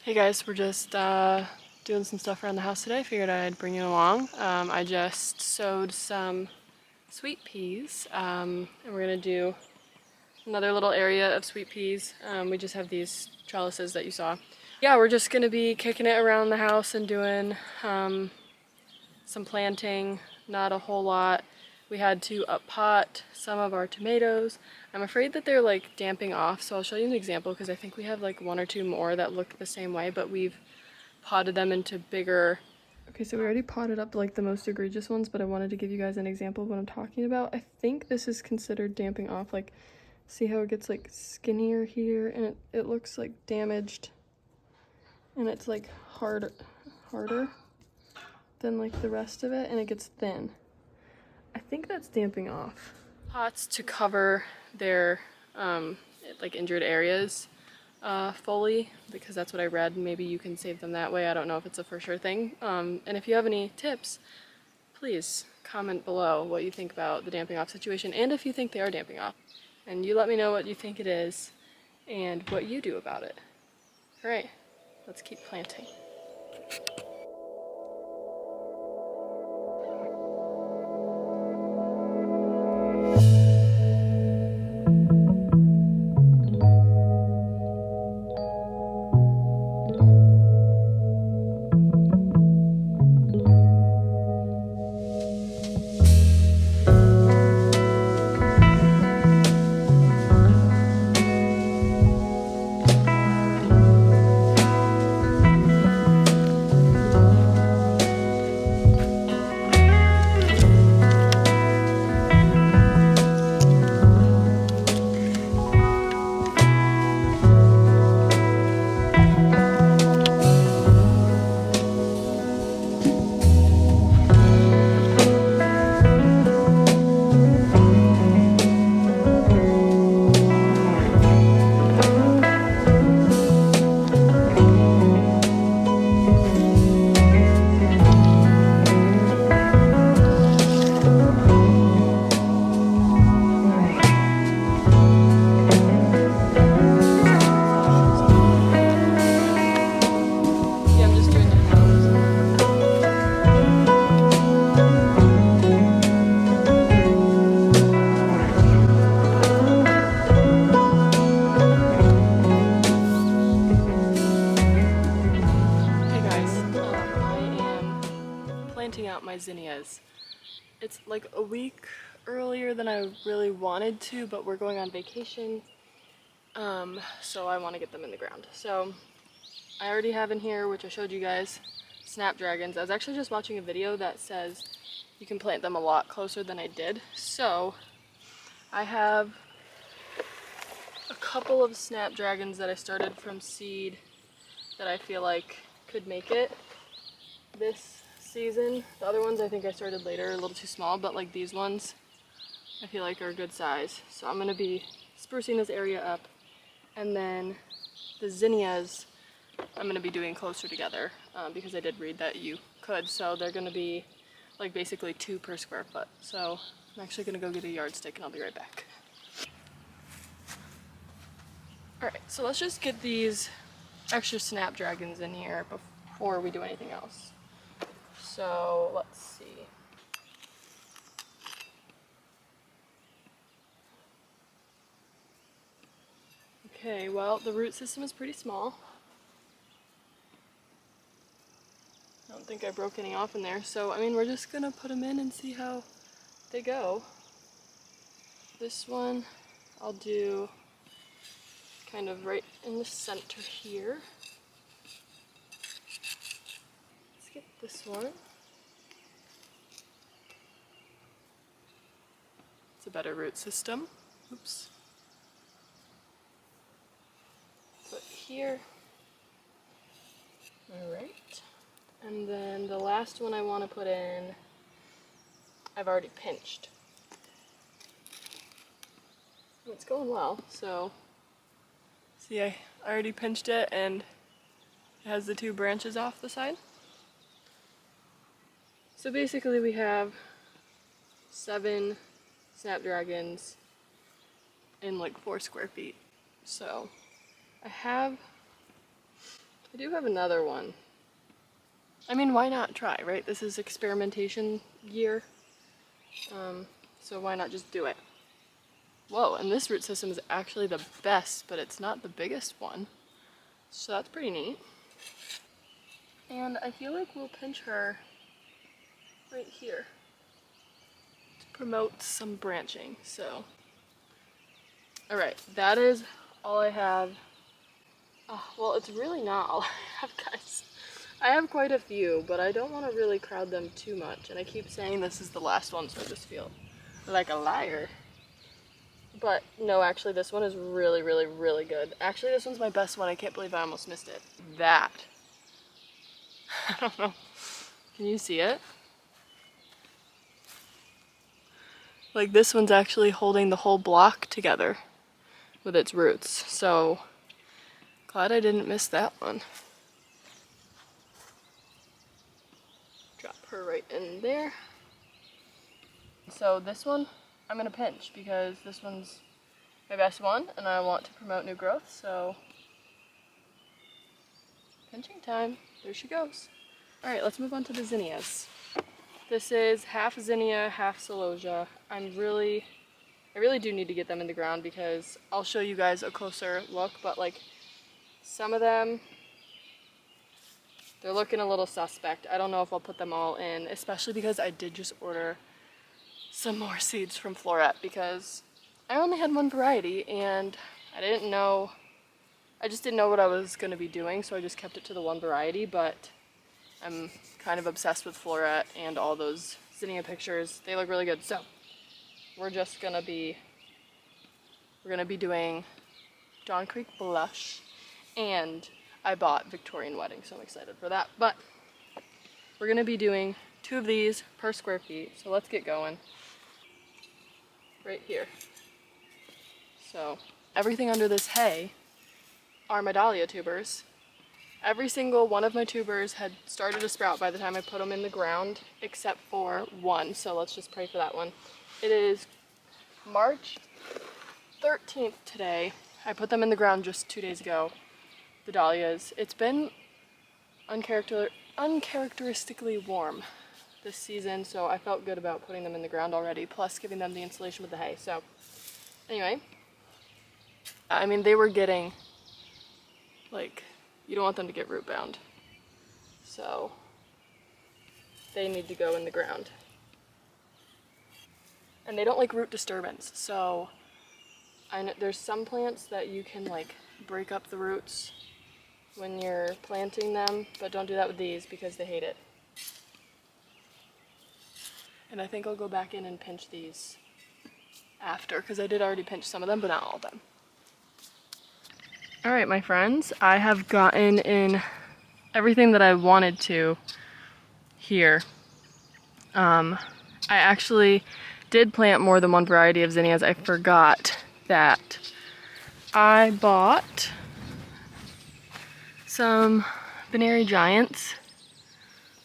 Hey guys, we're just doing some stuff around the house today. Figured I'd bring you along. I just sowed some sweet peas, and we're gonna do another little area of sweet peas. We just have these trellises that you saw. Yeah, we're just gonna be kicking it around the house and doing some planting, not a whole lot. We had to up pot some of our tomatoes. I'm afraid that they're like damping off, so I'll show you an example because I think we have like one or two more that look the same way, but we've potted them into bigger. Okay, so we already potted up like the most egregious ones, but I wanted to give you guys an example of what I'm talking about. I think this is considered damping off. Like, see how it gets like skinnier here and it looks like damaged and it's like harder than like the rest of it and it gets thin. I think that's damping off. Pots to cover their like injured areas fully, because that's what I read. Maybe you can save them that way. I don't know if it's a for sure thing. And if you have any tips, please comment below what you think about the damping off situation and if you think they are damping off. And you let me know what you think it is and what you do about it. All right, let's keep planting. Planting out my zinnias. It's like a week earlier than I really wanted to, but we're going on vacation, so I want to get them in the ground. So I already have in here, which I showed you guys, snapdragons. I was actually just watching a video that says you can plant them a lot closer than I did. So I have a couple of snapdragons that I started from seed that I feel like could make it this season. The other ones I think I started later, a little too small, but like these ones I feel like are a good size. So I'm gonna be sprucing this area up, and then the zinnias I'm gonna be doing closer together because I did read that you could. So they're gonna be like basically 2 per square foot. So I'm actually gonna go get a yardstick and I'll be right back. All right, so let's just get these extra snapdragons in here before we do anything else. So let's see. Okay, well, the root system is pretty small. I don't think I broke any off in there. So, I mean, we're just gonna put them in and see how they go. This one I'll do kind of right in the center here. Let's get this one. It's a better root system. Oops. Put here. Alright. And then the last one I want to put in, I've already pinched. It's going well, so see, I already pinched it and it has the 2 branches off the side. So basically we have 7 snapdragons in like 4 square feet. So I have I do have another one. I mean, why not try, right? This is experimentation year. So why not just do it? Whoa, and this root system is actually the best, but it's not the biggest one. So that's pretty neat. And I feel like we'll pinch her right here to promote some branching. So, all right, that is all I have. Oh, well, it's really not all I have, guys. I have quite a few, but I don't want to really crowd them too much. And I keep saying this is the last one, so I just feel like a liar. But no, actually, this one is really, really, really good. Actually, this one's my best one. I can't believe I almost missed it. That. I don't know. Can you see it? Like, this one's actually holding the whole block together with its roots. So, glad I didn't miss that one. Drop her right in there. So this one, I'm gonna pinch because this one's my best one and I want to promote new growth, so pinching time. There she goes. All right, let's move on to the zinnias. This is half zinnia, half celosia. I really do need to get them in the ground because I'll show you guys a closer look, but like some of them, they're looking a little suspect. I don't know if I'll put them all in, especially because I did just order some more seeds from Floret because I only had one variety and I just didn't know what I was going to be doing, so I just kept it to the one variety. But I'm kind of obsessed with Floret and all those zinnia pictures. They look really good, so we're gonna be doing Dawn Creek Blush, and I bought Victorian Wedding, so I'm excited for that. But we're gonna be doing 2 of these per square feet, so let's get going. Right here. So everything under this hay are my dahlia tubers. Every single one of my tubers had started to sprout by the time I put them in the ground, except for one, so let's just pray for that one. It is March 13th today. I put them in the ground just 2 days ago, the dahlias. It's been uncharacteristically warm this season, so I felt good about putting them in the ground already, plus giving them the insulation with the hay. So anyway, I mean, they were getting, like, you don't want them to get root bound, so they need to go in the ground. And they don't like root disturbance, so I know there's some plants that you can like break up the roots when you're planting them, but don't do that with these because they hate it. And I think I'll go back in and pinch these after, because I did already pinch some of them, but not all of them. All right, my friends, I have gotten in everything that I wanted to here. I actually did plant more than one variety of zinnias. I forgot that. I bought some Binary Giants.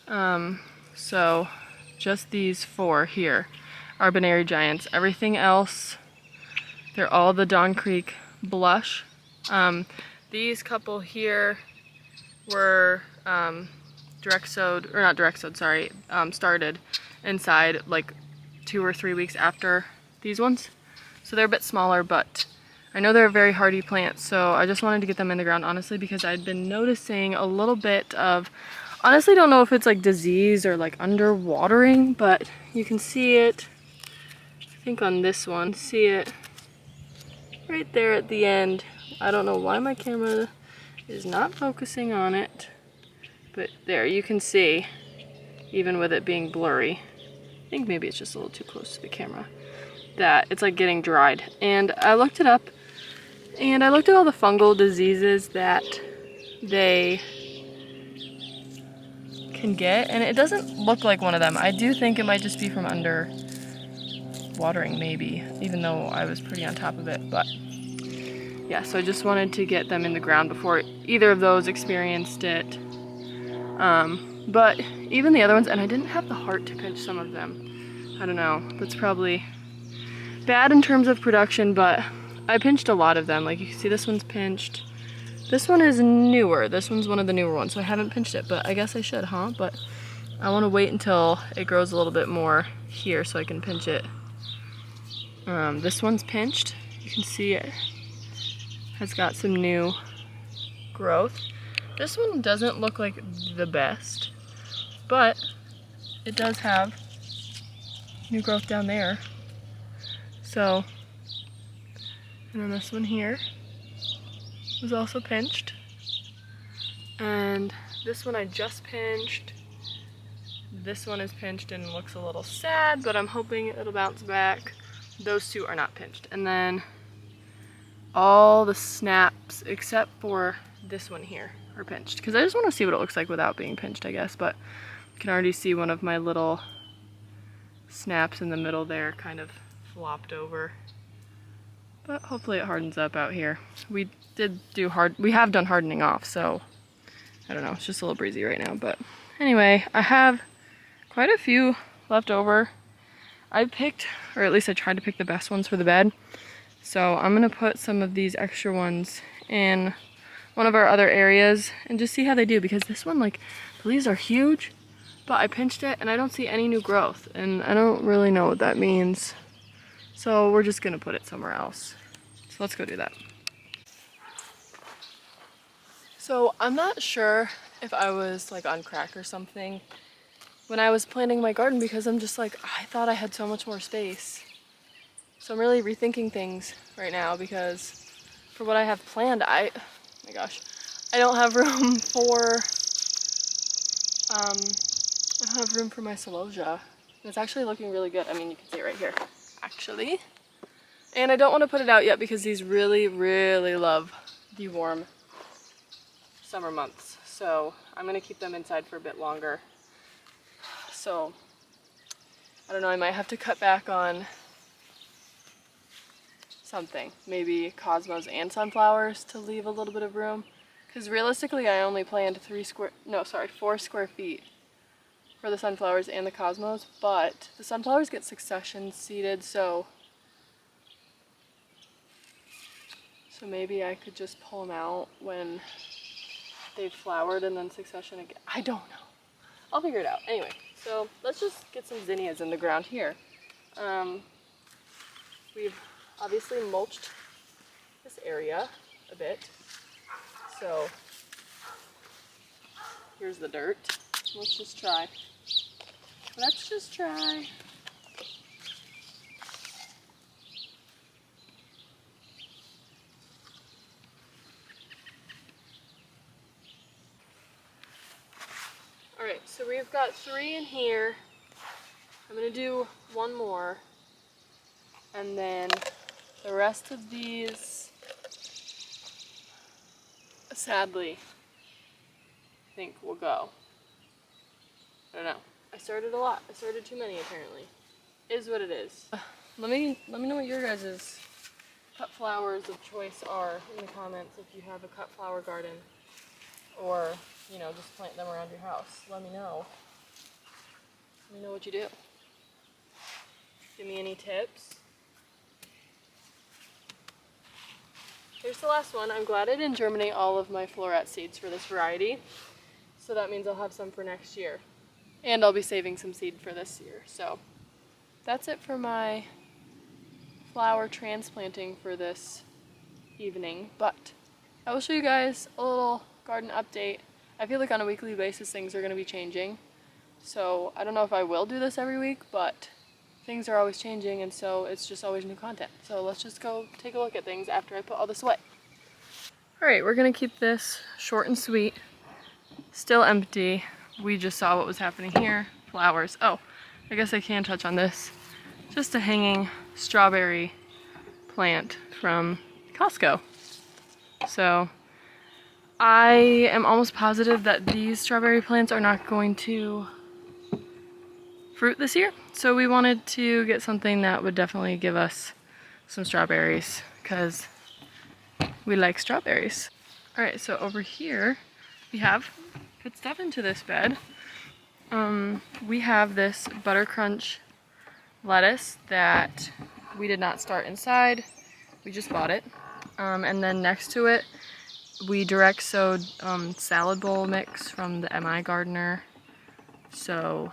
So just these 4 here are Binary Giants. Everything else, they're all the Dawn Creek Blush. These couple here were direct sowed, or not direct sowed, sorry, started inside like 2 or 3 weeks after these ones. So they're a bit smaller, but I know they're a very hardy plant, so I just wanted to get them in the ground, honestly, because I'd been noticing a little bit of, honestly don't know if it's like disease or like underwatering, but you can see it, I think on this one, see it right there at the end. I don't know why my camera is not focusing on it, but there you can see, even with it being blurry, I think maybe it's just a little too close to the camera, that it's like getting dried. And I looked it up, and I looked at all the fungal diseases that they can get, and it doesn't look like one of them. I do think it might just be from under watering, maybe, even though I was pretty on top of it. But yeah, so I just wanted to get them in the ground before either of those experienced it. But even the other ones, and I didn't have the heart to pinch some of them. I don't know, that's probably bad in terms of production, but I pinched a lot of them. Like you can see this one's pinched. This one is newer. This one's one of the newer ones, so I haven't pinched it, but I guess I should, huh? But I want to wait until it grows a little bit more here so I can pinch it. This one's pinched. You can see it has got some new growth. This one doesn't look like the best, but it does have new growth down there. So, and then this one here was also pinched. And this one I just pinched. This one is pinched and looks a little sad, but I'm hoping it'll bounce back. Those two are not pinched. And then all the snaps except for this one here are pinched, because I just want to see what it looks like without being pinched, I guess. But you can already see one of my little snaps in the middle there kind of flopped over. But hopefully it hardens up out here. We have done hardening off, so I don't know, it's just a little breezy right now. But anyway, I have quite a few left over. I picked, or at least I tried to pick the best ones for the bed. So I'm gonna put some of these extra ones in one of our other areas and just see how they do, because this one, like, the leaves are huge, but I pinched it and I don't see any new growth, and I don't really know what that means. So we're just gonna put it somewhere else. So let's go do that. So I'm not sure if I was like on crack or something when I was planting my garden, because I'm just like, I thought I had so much more space. So I'm really rethinking things right now, because for what I have planned, oh my gosh, I don't have room for, I don't have room for my celosia. It's actually looking really good. I mean, you can see it right here, actually. And I don't want to put it out yet because these really, really love the warm summer months. So I'm gonna keep them inside for a bit longer. So I don't know, I might have to cut back on something, maybe cosmos and sunflowers to leave a little bit of room, because realistically I only planned 4 square feet for the sunflowers and the cosmos, but the sunflowers get succession seeded, so maybe I could just pull them out when they've flowered and then succession again. I don't know. I'll figure it out. Anyway, so let's just get some zinnias in the ground here. We've obviously mulched this area a bit. So here's the dirt. Let's just try. Let's just try. Alright, so we've got 3 in here. I'm going to do one more. And then the rest of these, sadly, I think will go. I don't know. I started a lot. I started too many, apparently. Is what it is. Let me know what your guys' cut flowers of choice are in the comments if you have a cut flower garden, or, you know, just plant them around your house. Let me know. Let me know what you do. Give me any tips. Here's the last one. I'm glad I didn't germinate all of my floret seeds for this variety, so that means I'll have some for next year. And I'll be saving some seed for this year. So that's it for my flower transplanting for this evening, but I will show you guys a little garden update. I feel like on a weekly basis things are going to be changing, so I don't know if I will do this every week, but things are always changing, and so it's just always new content. So let's just go take a look at things after I put all this away. Alright, we're going to keep this short and sweet. Still empty. We just saw what was happening here. Flowers. Oh, I guess I can touch on this. Just a hanging strawberry plant from Costco. So I am almost positive that these strawberry plants are not going to fruit this year. So we wanted to get something that would definitely give us some strawberries, because we like strawberries. Alright, so over here we have put stuff into this bed. We have this Butter Crunch lettuce that we did not start inside. We just bought it. And then next to it we direct sowed salad bowl mix from the MI Gardener. So,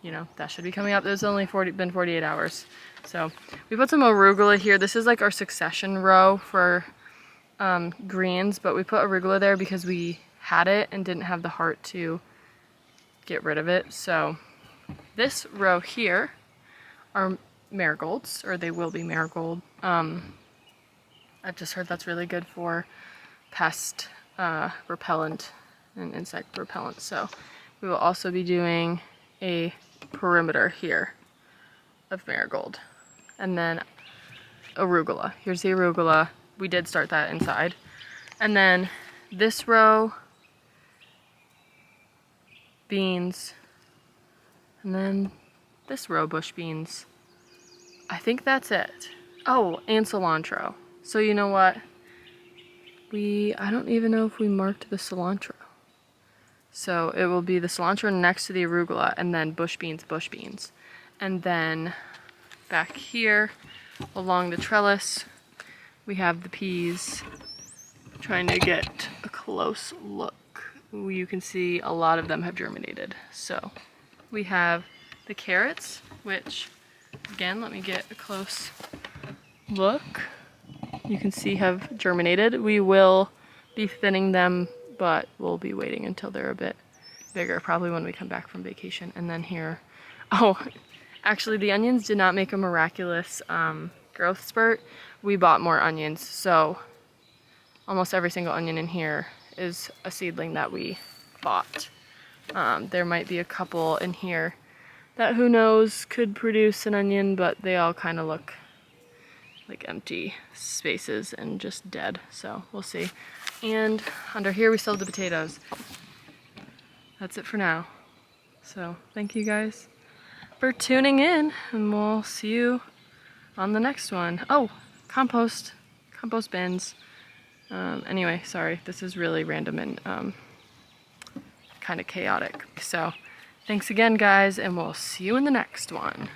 you know, that should be coming up. There's only been 48 hours. So we put some arugula here. This is like our succession row for greens, but we put arugula there because we had it and didn't have the heart to get rid of it. So this row here are marigolds, or they will be marigold. I've just heard that's really good for pest repellent and insect repellent. So we will also be doing a perimeter here of marigold. And then arugula. Here's the arugula. We did start that inside. And then this row, beans. And then this row, bush beans. I think that's it. Oh, and cilantro. So you know what? I don't even know if we marked the cilantro. So it will be the cilantro next to the arugula, and then bush beans. And then back here along the trellis, we have the peas. Trying to get a close look. Ooh, you can see a lot of them have germinated. So we have the carrots, which again, let me get a close look. You can see have germinated. We will be thinning them, but we'll be waiting until they're a bit bigger, probably when we come back from vacation. And then here, oh, actually the onions did not make a miraculous growth spurt. We bought more onions, so almost every single onion in here is a seedling that we bought. There might be a couple in here that, who knows, could produce an onion, but they all kind of look like empty spaces and just dead, so we'll see. And under here we still have the potatoes. That's it for now. So thank you guys for tuning in, and we'll see you on the next one. Oh, compost bins. Anyway, sorry, this is really random and kind of chaotic. So thanks again, guys, and we'll see you in the next one.